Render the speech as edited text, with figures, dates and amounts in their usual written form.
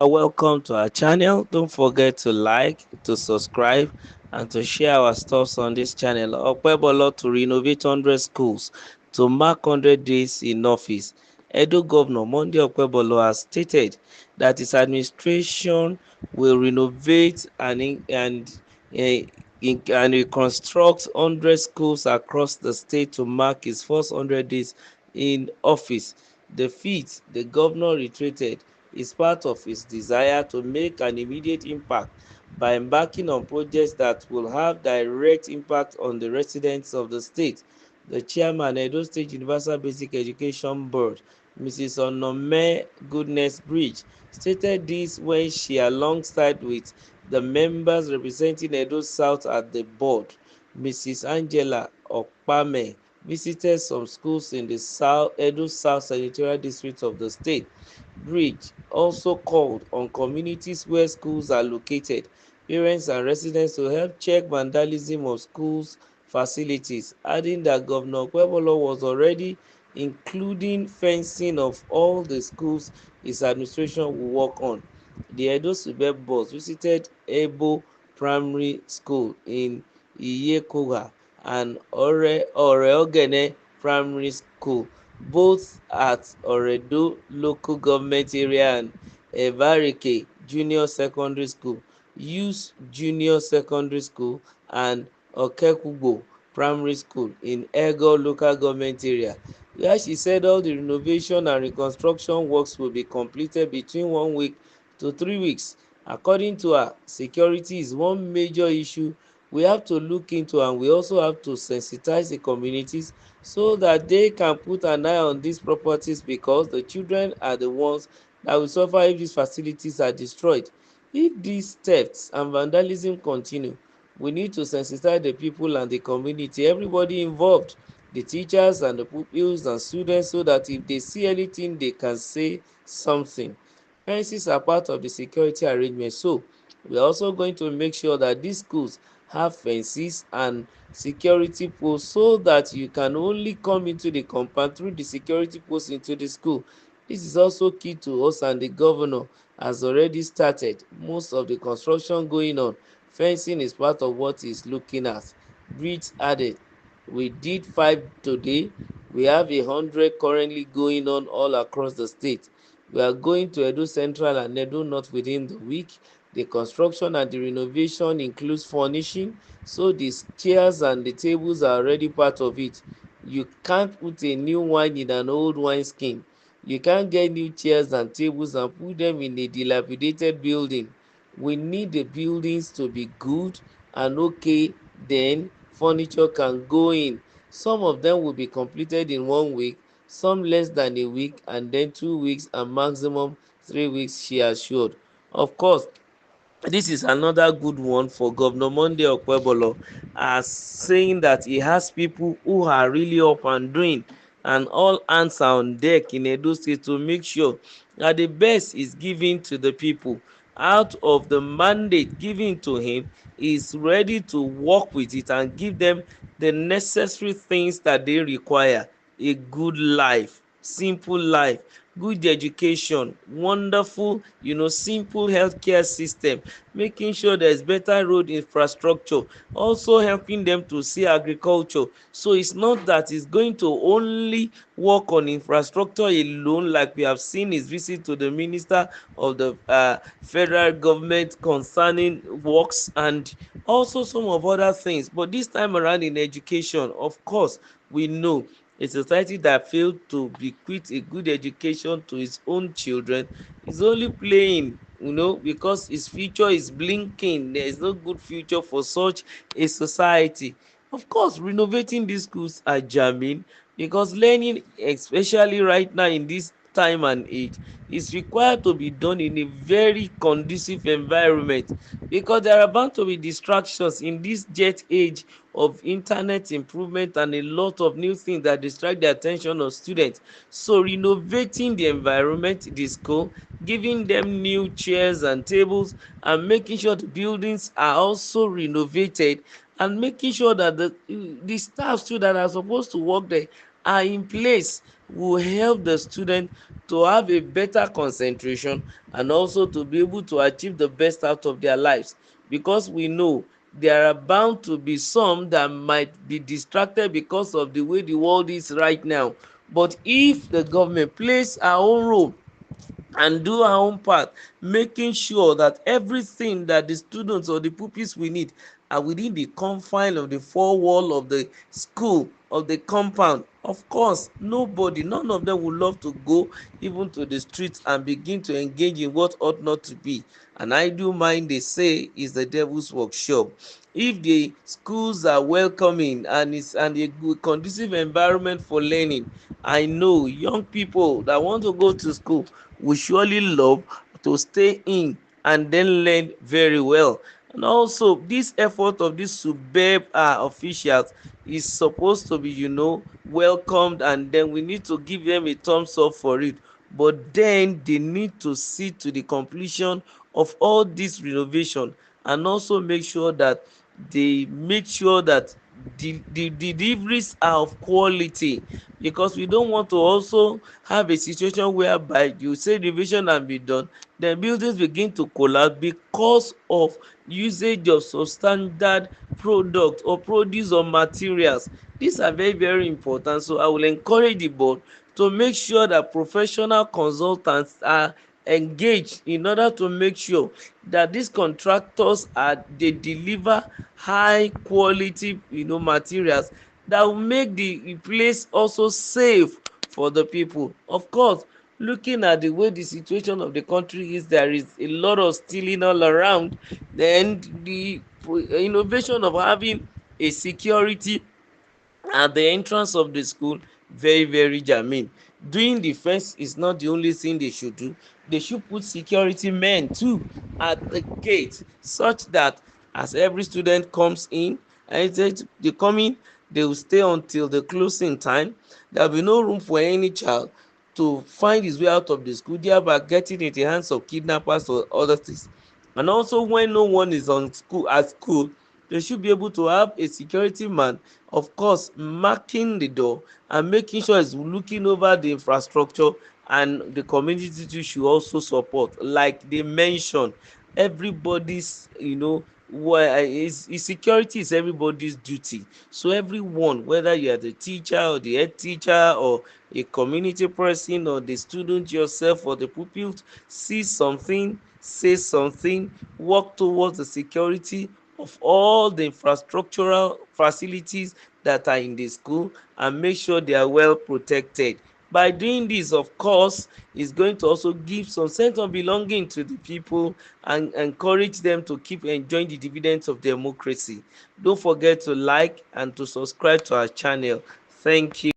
Welcome to our channel. Don't forget to like, to subscribe, and to share our stuffs on this channel. Okpebholo to renovate 100 schools to mark 100 days in office. Edo Governor Monday Okpebholo has stated that his administration will renovate uh, and reconstruct 100 schools across the state to mark his first 100 days in office. The feat, the governor reiterated, is part of his desire to make an immediate impact by embarking on projects that will have direct impact on the residents of the state. The chairman, Edo State Universal Basic Education Board, Mrs. Onome Goodness Bridge, stated this when she, alongside with the members representing Edo South at the board, Mrs. Angela Okpame, visited some schools in the Edo South Senatorial District of the state. Bridge also called on communities where schools are located, parents and residents to help check vandalism of schools facilities, adding that Governor Okpebholo was already including fencing of all the schools his administration will work on. The Edo Suburb Boss visited Ebo Primary School in Iyekoga and Oreogene Primary School, both at Oredo Local Government Area, and Evarike Junior Secondary School, Youth Junior Secondary School, and Okekugbo Primary School in Ego Local Government Area, where she said all the renovation and reconstruction works will be completed between 1 week to 3 weeks. According to her, security is one major issue we have to look into, and we also have to sensitize the communities so that they can put an eye on these properties, because the children are the ones that will suffer if these facilities are destroyed. If these thefts and vandalism continue, we need to sensitize the people and the community, everybody involved, the teachers and the pupils and students, so that if they see anything, they can say something. Fences are part of the security arrangement, so we are also going to make sure that these schools have fences and security posts, so that you can only come into the compound through the security post into the school. This is also key to us, and the governor has already started most of the construction going on. Fencing is part of what he's looking at. Bridge added, we did 5 today. We have 100 currently going on all across the state. We are going to Edo Central and Edo North within the week. The construction and the renovation includes furnishing, so the chairs and the tables are already part of it. You can't put a new wine in an old wine skin. You can't get new chairs and tables and put them in a dilapidated building. We need the buildings to be good and okay, then furniture can go in. Some of them will be completed in 1 week, some less than a week, and then 2 weeks, and maximum 3 weeks, she assured. Of course, this is another good one for Governor Monday Okpebholo, as saying that he has people who are really up and doing, and all hands are on deck in Edo State to make sure that the best is given to the people. Out of the mandate given to him, he is ready to work with it and give them the necessary things that they require: a good life, simple life, good education, wonderful, simple healthcare system, making sure there's better road infrastructure, also helping them to see agriculture. So it's not that it's going to only work on infrastructure alone, like we have seen his visit to the minister of the federal government concerning works, and also some of other things. But this time around in education, of course, we know a society that failed to bequeath a good education to its own children is only playing, because its future is blinking. There is no good future for such a society. Of course, renovating these schools are jamming, because learning, especially right now in this time and age, is required to be done in a very conducive environment, because there are bound to be distractions in this jet age of internet improvement and a lot of new things that distract the attention of students. So renovating the environment, the school, giving them new chairs and tables, and making sure the buildings are also renovated, and making sure that the staff too that are supposed to work there are in place, will help the student to have a better concentration and also to be able to achieve the best out of their lives, because we know there are bound to be some that might be distracted because of the way the world is right now. But if the government plays our own role and do our own part, making sure that everything that the students or the pupils we need are within the confine of the four wall of the school, of the compound. Of course, none of them would love to go even to the streets and begin to engage in what ought not to be. An idle mind, they say, is the devil's workshop. If the schools are welcoming and it's and a good conducive environment for learning, I know young people that want to go to school will surely love to stay in and then learn very well. And also, this effort of these superb officials is supposed to be, welcomed, and then we need to give them a thumbs up for it. But then they need to see to the completion of all this renovation, and also make sure that they make sure that the deliveries are of quality, because we don't want to also have a situation whereby you say renovation and be done, then buildings begin to collapse because of usage of substandard product or produce or materials. These are very very important, so I will encourage the board to make sure that professional consultants are engaged in order to make sure that these contractors are they deliver high quality materials that will make the place also safe for the people. Of course, looking at the way the situation of the country is, there is a lot of stealing all around. Then the innovation of having a security at the entrance of the school, very very germane. Doing the fence is not the only thing they should do. They should put security men too at the gate, such that as every student comes in, and they come in, they will stay until the closing time. There will be no room for any child to find his way out of the school, thereby getting in the hands of kidnappers or other things. And also, when no one is on school at school, they should be able to have a security man, of course, marking the door and making sure he's looking over the infrastructure, and the community too should also support. Like they mentioned, everybody's, security is everybody's duty. So everyone, whether you are the teacher or the head teacher or a community person or the student yourself or the pupil, see something, say something, work towards the security of all the infrastructural facilities that are in the school, and make sure they are well protected. By doing this, of course, is going to also give some sense of belonging to the people and encourage them to keep enjoying the dividends of democracy. Don't forget to like and to subscribe to our channel. Thank you.